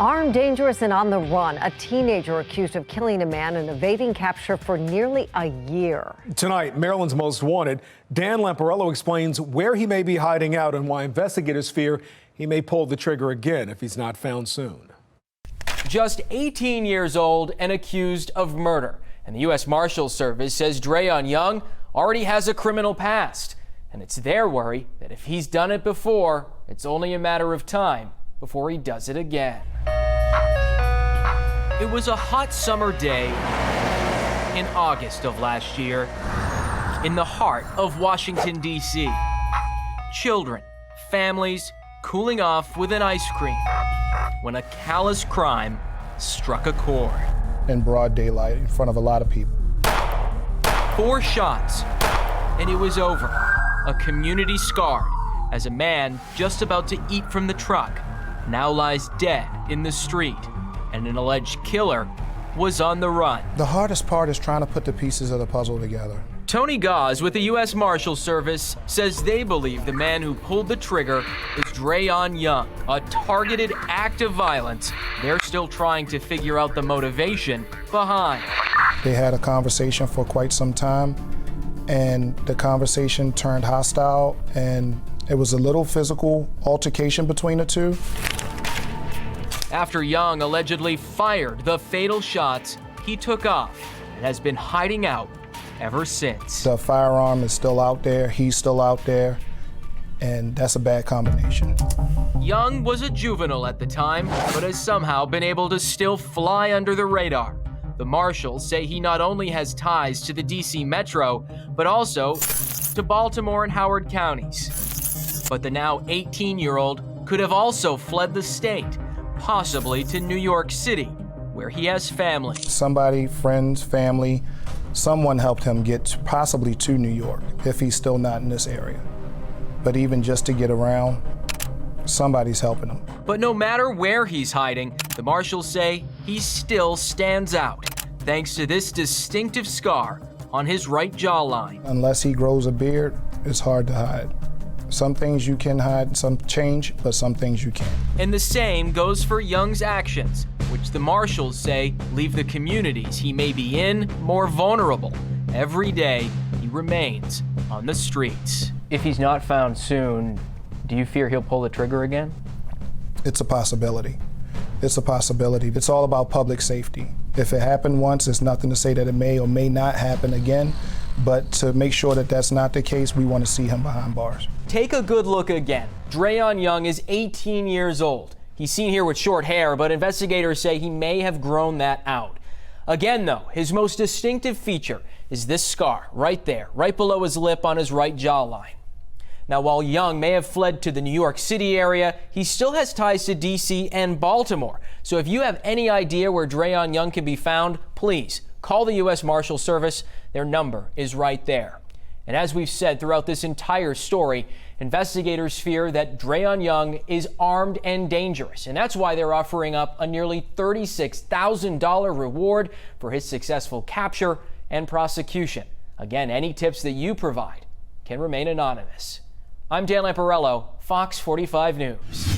Armed, dangerous, and on the run, a teenager accused of killing a man and evading capture for nearly a year. Tonight, Maryland's most wanted, Dan Lamparello explains where he may be hiding out and why investigators fear he may pull the trigger again if he's not found soon. Just 18 years old and accused of murder. And the U.S. Marshals Service says Dreaun Young already has a criminal past. And it's their worry that if he's done it before, it's only a matter of time before he does it again. It was a hot summer day in August of last year in the heart of Washington, D.C. Children, families cooling off with an ice cream when a callous crime struck a chord. In broad daylight in front of a lot of people. 4 shots and it was over. A community scarred as a man just about to eat from the truck now lies dead in the street, and an alleged killer was on the run. The hardest part is trying to put the pieces of the puzzle together. Tony Gauze with the U.S. Marshals Service says they believe the man who pulled the trigger is Dreaun Young, a targeted act of violence they're still trying to figure out the motivation behind. They had a conversation for quite some time, and the conversation turned hostile, and it was a little physical altercation between the two. After Young allegedly fired the fatal shots, he took off and has been hiding out ever since. The firearm is still out there, he's still out there, and that's a bad combination. Young was a juvenile at the time, but has somehow been able to still fly under the radar. The marshals say he not only has ties to the D.C. Metro, but also to Baltimore and Howard counties. But the now 18-year-old could have also fled the state, possibly to New York City, where he has family. Somebody, friends, family, someone helped him get possibly to New York if he's still not in this area. But even just to get around, somebody's helping him. But no matter where he's hiding, the marshals say he still stands out, thanks to this distinctive scar on his right jawline. Unless he grows a beard, it's hard to hide. Some things you can hide, some change, but some things you can't. And the same goes for Young's actions, which the marshals say leave the communities he may be in more vulnerable. Every day, he remains on the streets. If he's not found soon, do you fear he'll pull the trigger again? It's a possibility. It's a possibility. It's all about public safety. If it happened once, it's nothing to say that it may or may not happen again. But to make sure that that's not the case, we want to see him behind bars. Take a good look again. Dreaun Young is 18 years old. He's seen here with short hair, but investigators say he may have grown that out. Again, though, his most distinctive feature is this scar right there, right below his lip on his right jawline. Now, while Young may have fled to the New York City area, he still has ties to D.C. and Baltimore. So if you have any idea where Dreaun Young can be found, please call the U.S. Marshals Service. Their number is right there. And as we've said throughout this entire story, investigators fear that Dreaun Young is armed and dangerous. And that's why they're offering up a nearly $36,000 reward for his successful capture and prosecution. Again, any tips that you provide can remain anonymous. I'm Dan Lamparello, Fox 45 News.